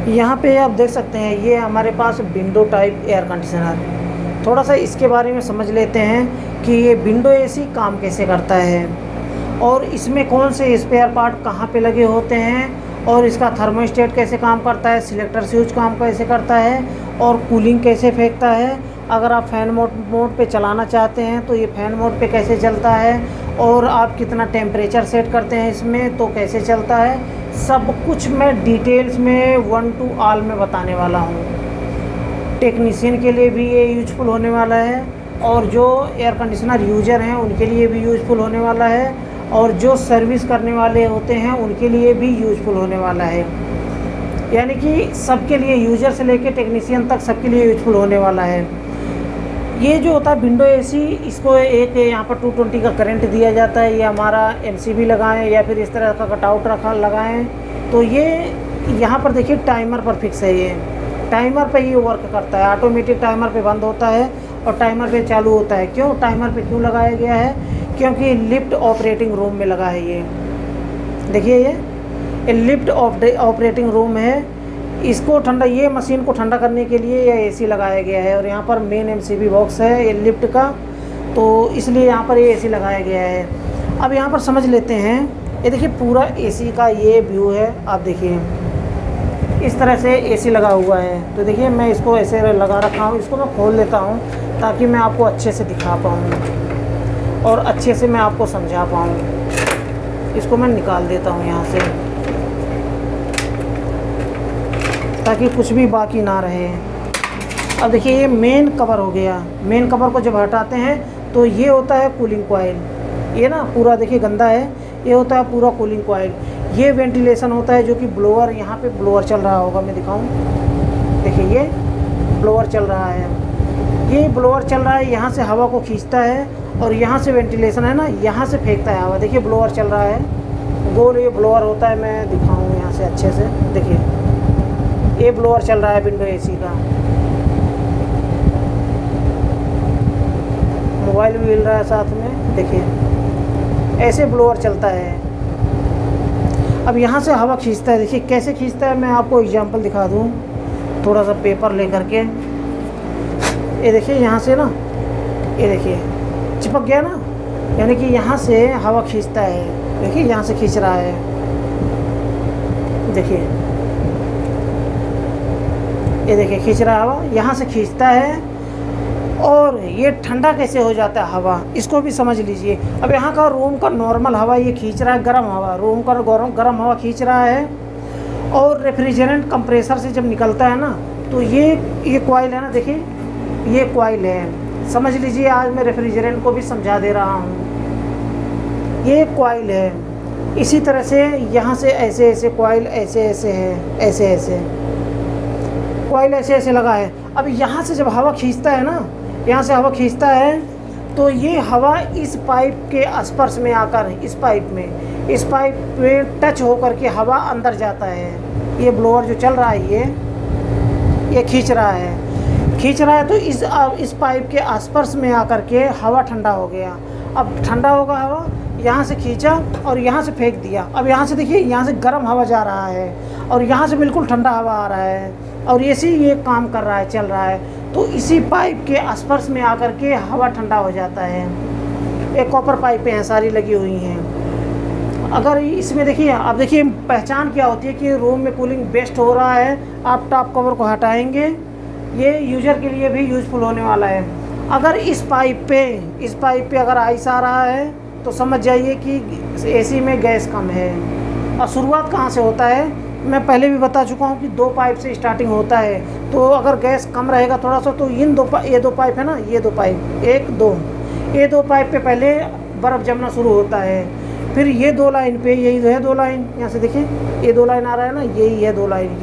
यहाँ पे आप देख सकते हैं ये हमारे पास विंडो टाइप एयर कंडीशनर। थोड़ा सा इसके बारे में समझ लेते हैं कि ये विंडो एसी काम कैसे करता है और इसमें कौन से स्पेयर पार्ट कहाँ पे लगे होते हैं और इसका थर्मोस्टेट कैसे काम करता है, सिलेक्टर स्विच काम कैसे करता है और कूलिंग कैसे फेंकता है। अगर आप फ़ैन मोड पे चलाना चाहते हैं तो ये फ़ैन मोड पे कैसे चलता है और आप कितना टेम्परेचर सेट करते हैं इसमें तो कैसे चलता है, सब कुछ मैं डिटेल्स में 1 to all में बताने वाला हूँ। टेक्नीशियन के लिए भी ये यूजफुल होने वाला है और जो एयर कंडीशनर यूज़र हैं उनके लिए भी यूजफुल होने वाला है और जो सर्विस करने वाले होते हैं उनके लिए भी यूजफुल होने वाला है। यानी कि सबके लिए, यूज़र से लेकर टेक्नीशियन तक सबके लिए यूजफुल होने वाला है। ये जो होता है विंडो एसी, इसको एक यहाँ पर 220 का करंट दिया जाता है। ये हमारा एमसीबी लगाएं या फिर इस तरह का कटआउट लगाएं तो ये यहाँ पर देखिए टाइमर पर फिक्स है। ये टाइमर पे ये वर्क करता है, ऑटोमेटिक टाइमर पे बंद होता है और टाइमर पे चालू होता है। क्यों टाइमर पे क्यों लगाया गया है? क्योंकि लिफ्ट ऑपरेटिंग रूम में लगा है। ये देखिए ये लिफ्ट ऑपरेटिंग रूम है। इसको ठंडा, ये मशीन को ठंडा करने के लिए यह एसी लगाया गया है और यहाँ पर मेन एमसीबी बॉक्स है ये लिफ्ट का, तो इसलिए यहाँ पर ये एसी लगाया गया है। अब यहाँ पर समझ लेते हैं। ये देखिए पूरा एसी का ये व्यू है। आप देखिए इस तरह से एसी लगा हुआ है। तो देखिए मैं इसको ऐसे लगा रखा हूँ, इसको मैं खोल देता हूँ ताकि मैं आपको अच्छे से दिखा पाऊँ और अच्छे से मैं आपको समझा पाऊँ। इसको मैं निकाल देता हूँ यहाँ से ताकि कुछ भी बाकी ना रहे। अब देखिए ये मेन कवर हो गया। मेन कवर को जब हटाते हैं तो ये होता है कूलिंग कॉइल। ये ना पूरा देखिए गंदा है, ये होता है पूरा कूलिंग कॉइल। ये वेंटिलेशन होता है जो कि ब्लोअर, यहाँ पे ब्लोअर चल रहा होगा, मैं दिखाऊं। देखिए ये ब्लोअर चल रहा है, ये ब्लोअर चल रहा है, यहाँ से हवा को खींचता है और यहाँ से वेंटिलेशन है ना, यहाँ से फेंकता है हवा। देखिए ब्लोअर चल रहा है, गोल ये ब्लोअर होता है। मैं दिखाऊँ यहाँ से अच्छे से। देखिए ये ब्लोअर चल रहा है विंडो एसी का। मोबाइल भी हिल रहा है साथ में, देखिए ऐसे ब्लोअर चलता है। अब यहाँ से हवा खींचता है, देखिए कैसे खींचता है। मैं आपको एग्जांपल दिखा दूँ थोड़ा सा पेपर लेकर के। ये देखिए यहाँ से ना, ये देखिए चिपक गया ना, यानी कि यहाँ से हवा खींचता है। देखिए यहाँ से खींच रहा है, देखिए ये देखिए खींच रहा है हवा, यहाँ से खींचता है। और ये ठंडा कैसे हो जाता है हवा, इसको भी समझ लीजिए। अब यहाँ का रूम का नॉर्मल हवा ये खींच रहा है, गर्म हवा, रूम का गर्म हवा खींच रहा है। और रेफ्रिजरेंट कंप्रेसर से जब निकलता है ना तो ये कॉइल है ना, देखिए ये कॉइल है, समझ लीजिए। आज मैं रेफ्रिजरेंट को भी समझा दे रहा हूँ। ये कॉइल है। इसी तरह से यहाँ से ऐसे ऐसे कॉइल ऐसे ऐसे है, ऐसे ऐसे कॉइल ऐसे ऐसे लगा है। अब यहाँ से जब हवा खींचता है ना, यहाँ से हवा खींचता है तो ये हवा इस पाइप के स्पर्श में आकर इस पाइप में टच होकर के हवा अंदर जाता है। ये ब्लोअर जो चल रहा है ये खींच रहा है तो इस पाइप के स्पर्श में आकर के हवा ठंडा हो गया। अब ठंडा होगा हवा, यहाँ से खींचा और यहाँ से फेंक दिया। अब यहाँ से देखिए, यहाँ से गर्म हवा जा रहा है और यहाँ से बिल्कुल ठंडा हवा आ रहा है और ऐसे ही ये काम कर रहा है, चल रहा है। तो इसी पाइप के स्पर्श में आकर के हवा ठंडा हो जाता है। एक कॉपर पाइपें हैं, सारी लगी हुई हैं। अगर इसमें देखिए, आप देखिए पहचान क्या होती है कि रूम में कूलिंग बेस्ट हो रहा है। आप टॉप कवर को हटाएंगे, ये यूज़र के लिए भी यूज़फुल होने वाला है। अगर इस पाइप पे अगर आइस आ रहा है तो समझ जाइए कि एसी में गैस कम है। और शुरुआत कहाँ से होता है, मैं पहले भी बता चुका हूँ कि 2 पाइप से स्टार्टिंग होता है। तो अगर गैस कम रहेगा थोड़ा सा तो ये 2 पाइप है ना, ये 2 पाइप, 1 2, ये 2 पाइप पे पहले बर्फ़ जमना शुरू होता है। फिर ये 2 लाइन पे, यही है 2 लाइन, यहाँ से देखिए ये 2 लाइन आ रहा है ना, यही है 2 लाइन।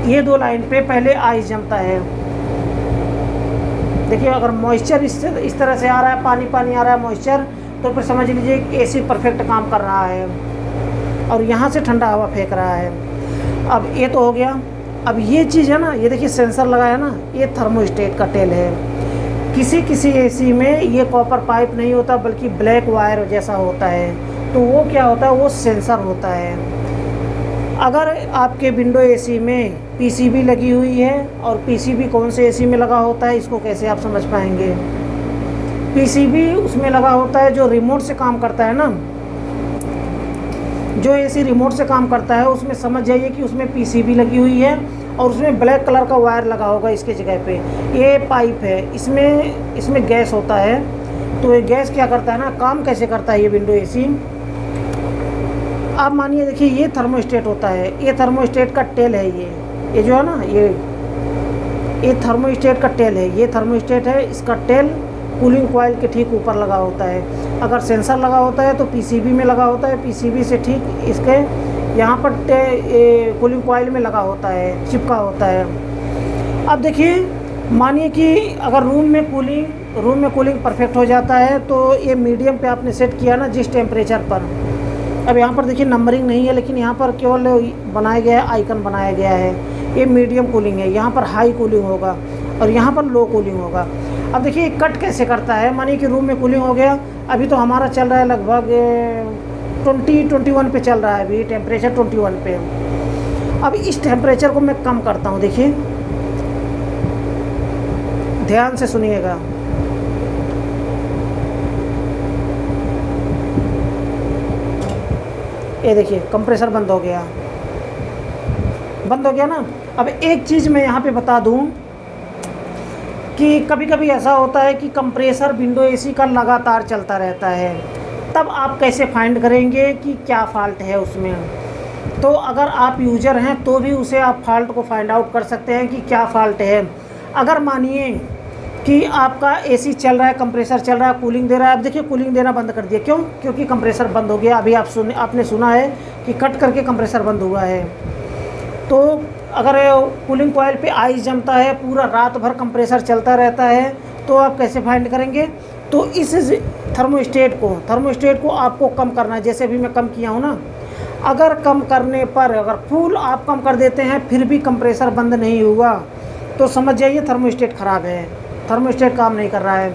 ये 2 लाइन पे पहले आइस जमता है। देखिए अगर मॉइस्चर इस तरह से आ रहा है, पानी आ रहा है मॉइस्चर, तो फिर समझ लीजिए कि एसी परफेक्ट काम कर रहा है और यहाँ से ठंडा हवा फेंक रहा है। अब ये तो हो गया। अब ये चीज़ है ना, ये देखिए सेंसर लगा है ना, ये थर्मोस्टेट का टेल है। किसी एसी में ये कॉपर पाइप नहीं होता बल्कि ब्लैक वायर जैसा होता है। तो वो क्या होता है, वो सेंसर होता है। अगर आपके विंडो एसी में पीसीबी लगी हुई है, और पीसीबी कौन से एसी में लगा होता है इसको कैसे आप समझ पाएंगे। पीसीबी उसमें लगा होता है जो रिमोट से काम करता है ना, जो एसी रिमोट से काम करता है उसमें समझ जाइए कि उसमें पीसीबी लगी हुई है और उसमें ब्लैक कलर का वायर लगा होगा इसके जगह पे। ये पाइप है, इसमें गैस होता है। तो ये गैस क्या करता है ना, काम कैसे करता है ये विंडो एसी। आप मानिए देखिए ये थर्मोस्टेट होता है, ये थर्मोस्टेट का टेल है, ये जो है ना ये थर्मोस्टेट का टेल है, ये थर्मोस्टेट है। इसका टेल कूलिंग कॉइल के ठीक ऊपर लगा होता है। अगर सेंसर लगा होता है तो पीसीबी में लगा होता है, पीसीबी से ठीक इसके यहाँ पर कूलिंग कॉइल में लगा होता है, चिपका होता है। अब देखिए मानिए कि अगर रूम में कूलिंग परफेक्ट हो जाता है तो ये मीडियम पे आपने सेट किया ना जिस टेम्परेचर पर। अब यहाँ पर देखिए नंबरिंग नहीं है, लेकिन यहाँ पर केवल बनाया गया है, आइकन बनाया गया है। ये मीडियम कूलिंग है, यहाँ पर हाई कूलिंग होगा और यहाँ पर लो कूलिंग होगा। अब देखिए कट कैसे करता है। मानिए कि रूम में कूलिंग हो गया, अभी तो हमारा चल रहा है लगभग 21 पे चल रहा है अभी टेम्परेचर 21 पे। अब इस टेम्परेचर को मैं कम करता हूँ, देखिए ध्यान से सुनिएगा। ये देखिए कंप्रेसर बंद हो गया ना। अब एक चीज़ मैं यहाँ पे बता दूँ कि कभी कभी ऐसा होता है कि कंप्रेसर विंडो एसी का लगातार चलता रहता है, तब आप कैसे फाइंड करेंगे कि क्या फ़ॉल्ट है उसमें। तो अगर आप यूज़र हैं तो भी उसे आप फॉल्ट को फाइंड आउट कर सकते हैं कि क्या फ़ॉल्ट है। अगर मानिए कि आपका एसी चल रहा है, कंप्रेसर चल रहा है, कूलिंग दे रहा है। अब देखिए कूलिंग देना बंद कर दिया, क्यों? क्योंकि कंप्रेसर बंद हो गया। अभी आपने सुना है कि कट करके कंप्रेसर बंद हुआ है। तो अगर कूलिंग कॉइल पे आइस जमता है, पूरा रात भर कंप्रेसर चलता रहता है, तो आप कैसे फाइंड करेंगे? तो इस थर्मोस्टेट को आपको कम करना है। जैसे अभी मैं कम किया हूँ ना, अगर कम करने पर अगर फुल आप कम कर देते हैं फिर भी कंप्रेसर बंद नहीं हुआ तो समझ जाइए थर्मोस्टेट ख़राब है, थर्मोस्टेट काम नहीं कर रहा है।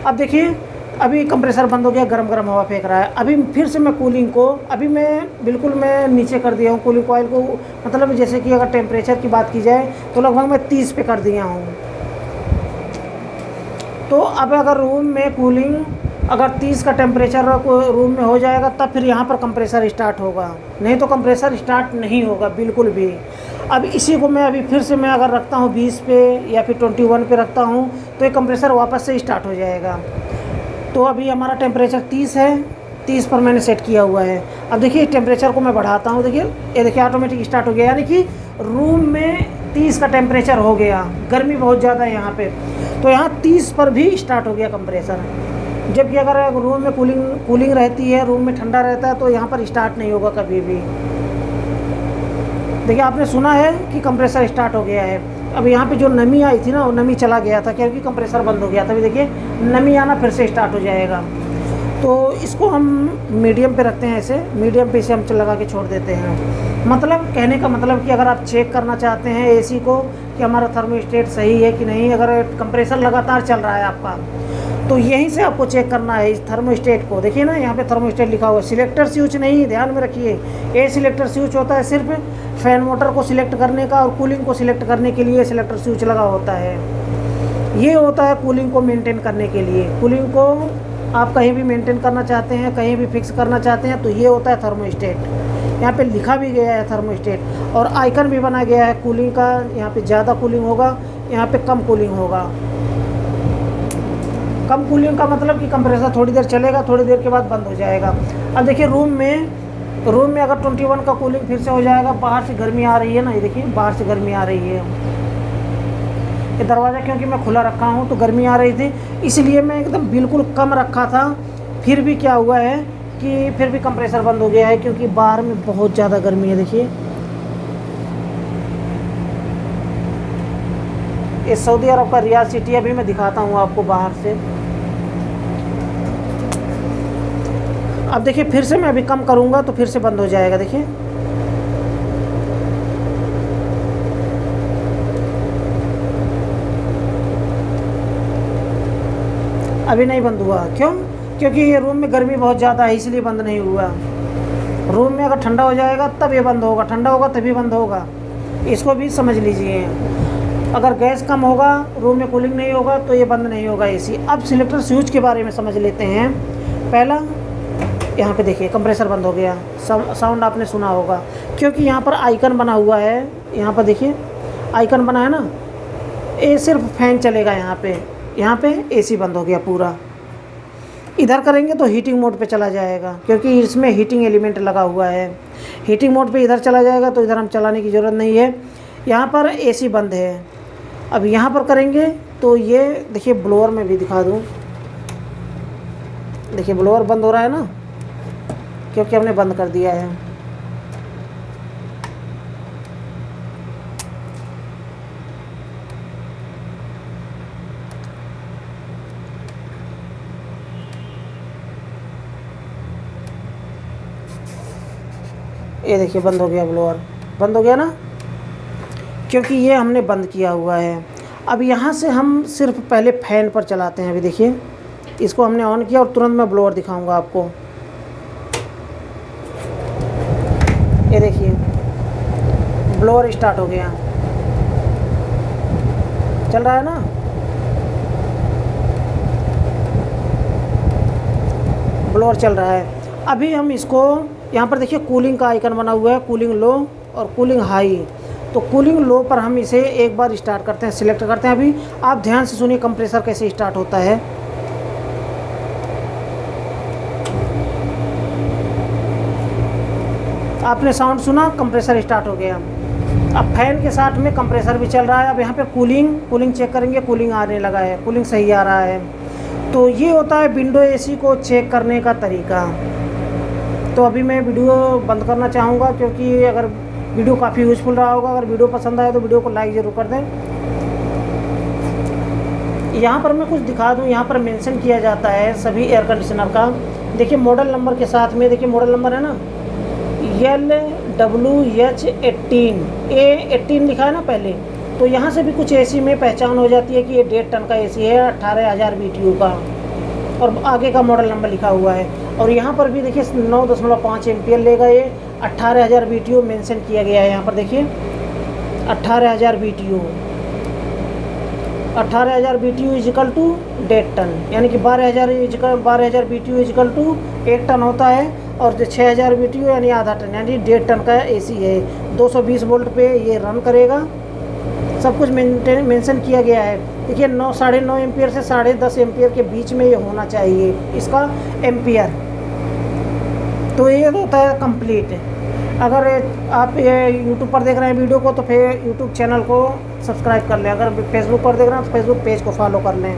अब देखिए अभी कंप्रेसर बंद हो गया, गरम गरम हवा फेंक रहा है। अभी फिर से मैं कूलिंग को मैं नीचे कर दिया हूँ कूलिंग कॉइल को। मतलब जैसे कि अगर टेम्परेचर की बात की जाए तो लगभग मैं 30 पे कर दिया हूँ। तो अब अगर रूम में कूलिंग अगर 30 का टेम्परेचर रूम में हो जाएगा तब फिर यहाँ पर कंप्रेसर स्टार्ट होगा, नहीं तो कंप्रेसर स्टार्ट नहीं होगा बिल्कुल भी। अब इसी को मैं अभी फिर से मैं अगर रखता हूँ 20 पे या फिर 21 पे रखता हूँ तो ये कंप्रेसर वापस से स्टार्ट हो जाएगा। तो अभी हमारा टेम्परेचर 30 है, 30 पर मैंने सेट किया हुआ है। अब देखिए टेम्परेचर को मैं बढ़ाता हूँ, देखिए ये देखिए ऑटोमेटिक स्टार्ट हो गया, यानी कि रूम में 30 का टेम्परेचर हो गया। गर्मी बहुत ज़्यादा है यहाँ पे, तो यहाँ 30 पर भी स्टार्ट हो गया कंप्रेसर। जबकि अगर रूम में कूलिंग रहती है, रूम में ठंडा रहता है, तो यहाँ पर स्टार्ट नहीं होगा कभी भी। देखिए आपने सुना है कि कंप्रेसर स्टार्ट हो गया है। अब यहाँ पे जो नमी आई थी ना, वो नमी चला गया था क्योंकि कंप्रेसर बंद हो गया था। अभी देखिए नमी आना फिर से स्टार्ट हो जाएगा। तो इसको हम मीडियम पे रखते हैं, ऐसे मीडियम पे इसे हम लगा के छोड़ देते हैं। मतलब कहने का मतलब कि अगर आप चेक करना चाहते हैं एसी को कि हमारा थर्मोस्टेट सही है कि नहीं, अगर कंप्रेसर लगातार चल रहा है आपका, तो यहीं से आपको चेक करना है इस थर्मोस्टेट को। देखिए ना यहाँ पे थर्मोस्टेट लिखा हुआ है, सिलेक्टर स्विच नहीं, ध्यान में रखिए। ये सिलेक्टर स्विच होता है सिर्फ फैन मोटर को सिलेक्ट करने का, और कूलिंग को सिलेक्ट करने के लिए सिलेक्टर स्विच लगा होता है। ये होता है कूलिंग को मेंटेन करने के लिए। कूलिंग को आप कहीं भी मेंटेन करना चाहते हैं, कहीं भी फिक्स करना चाहते हैं, तो ये होता है थर्मोस्टेट। यहाँ पे लिखा भी गया है थर्मोस्टेट, और आइकन भी बना गया है कूलिंग का। यहाँ पे ज़्यादा कूलिंग होगा, यहाँ पे कम कूलिंग होगा। कम कूलिंग का मतलब कि कंप्रेसर थोड़ी देर चलेगा, थोड़ी देर के बाद बंद हो जाएगा। अब देखिए रूम में अगर 21 का कूलिंग फिर से हो जाएगा, बाहर से गर्मी आ रही है ना, ये देखिए बाहर से गर्मी आ रही है। ये दरवाज़ा क्योंकि मैं खुला रखा हूँ तो गर्मी आ रही थी, इसलिए मैं एकदम बिल्कुल कम रखा था। फिर भी क्या हुआ है कि फिर भी कंप्रेसर बंद हो गया है, क्योंकि बाहर में बहुत ज़्यादा गर्मी है। देखिए ये सऊदी अरब का रियाद सिटी, अभी मैं दिखाता हूँ आपको बाहर से। अब देखिए फिर से मैं अभी कम करूँगा तो फिर से बंद हो जाएगा। देखिए अभी नहीं बंद हुआ, क्यों? क्योंकि ये रूम में गर्मी बहुत ज़्यादा है, इसलिए बंद नहीं हुआ। रूम में अगर ठंडा हो जाएगा तब ये बंद होगा, ठंडा होगा तभी बंद होगा, इसको भी समझ लीजिए। अगर गैस कम होगा, रूम में कूलिंग नहीं होगा तो ये बंद नहीं होगा एसी। अब सिलेक्टर स्विच के बारे में समझ लेते हैं। पहला यहाँ पे देखिए कंप्रेसर बंद हो गया, साउंड आपने सुना होगा क्योंकि यहाँ पर आइकन बना हुआ है। यहाँ पर देखिए आइकन बना है ना, ये सिर्फ फैन चलेगा यहाँ पे एसी बंद हो गया पूरा। इधर करेंगे तो हीटिंग मोड पे चला जाएगा क्योंकि इसमें हीटिंग एलिमेंट लगा हुआ है। हीटिंग मोड पे इधर चला जाएगा तो इधर हम चलाने की ज़रूरत नहीं है। यहाँ पर एसी बंद है। अब यहाँ पर करेंगे तो ये देखिए ब्लोअर में भी दिखा दूँ, देखिए ब्लोअर बंद हो रहा है ना क्योंकि हमने बंद कर दिया है। ये देखिए बंद हो गया, ब्लोअर बंद हो गया ना क्योंकि ये हमने बंद किया हुआ है। अब यहाँ से हम सिर्फ पहले फ़ैन पर चलाते हैं। अभी देखिए इसको हमने ऑन किया और तुरंत मैं ब्लोअर दिखाऊंगा आपको। ये देखिए ब्लोअर स्टार्ट हो गया, चल रहा है ना। ब्लोअर चल रहा है। अभी हम इसको यहाँ पर देखिए कूलिंग का आइकन बना हुआ है, कूलिंग लो और कूलिंग हाई। तो कूलिंग लो पर हम इसे एक बार स्टार्ट करते हैं, सिलेक्ट करते हैं। अभी आप ध्यान से सुनिए कंप्रेसर कैसे स्टार्ट होता है। आपने साउंड सुना, कंप्रेसर स्टार्ट हो गया। अब फैन के साथ में कंप्रेसर भी चल रहा है। अब यहाँ पे कूलिंग चेक करेंगे, कूलिंग आने लगा है, कूलिंग सही आ रहा है। तो ये होता है विंडो एसी को चेक करने का तरीका। तो अभी मैं वीडियो बंद करना चाहूँगा क्योंकि अगर वीडियो काफ़ी यूज़फुल रहा होगा। अगर वीडियो पसंद आए तो वीडियो को लाइक ज़रूर कर दें। यहाँ पर मैं कुछ दिखा दूँ, यहाँ पर मेंशन किया जाता है सभी एयर कंडीशनर का। देखिए मॉडल नंबर के साथ में, देखिए मॉडल नंबर है ना LWH18, A18 लिखा है ना पहले। तो यहाँ से भी कुछ एसी में पहचान हो जाती है कि ये 1.5 टन का एसी है, 18,000 BTU का, और आगे का मॉडल नंबर लिखा हुआ है। और यहाँ पर भी देखिए 9.5 एम्पियर लेगा ये, 18,000 BTU मेंशन किया गया है। यहाँ पर देखिए 18,000 BTU, 18,000 BTU equal to 1.5 ton, यानी कि 12,000 BTU इजिकल टू 1 टन होता है। और जो 6,000 BTU यानी आधा टन, यानी 1.5 टन का एसी है। 220 वोल्ट पे ये रन करेगा, सब कुछ मेंशन किया गया है। देखिए 9.5 एम्पियर से 10.5 एम्पियर के बीच में ये होना चाहिए इसका एम्पियर। तो ये होता है कंप्लीट। अगर आप ये यूट्यूब पर देख रहे हैं वीडियो को तो फिर यूट्यूब चैनल को सब्सक्राइब कर लें। अगर फेसबुक पर देख रहे हैं तो फेसबुक पेज को फॉलो कर लें।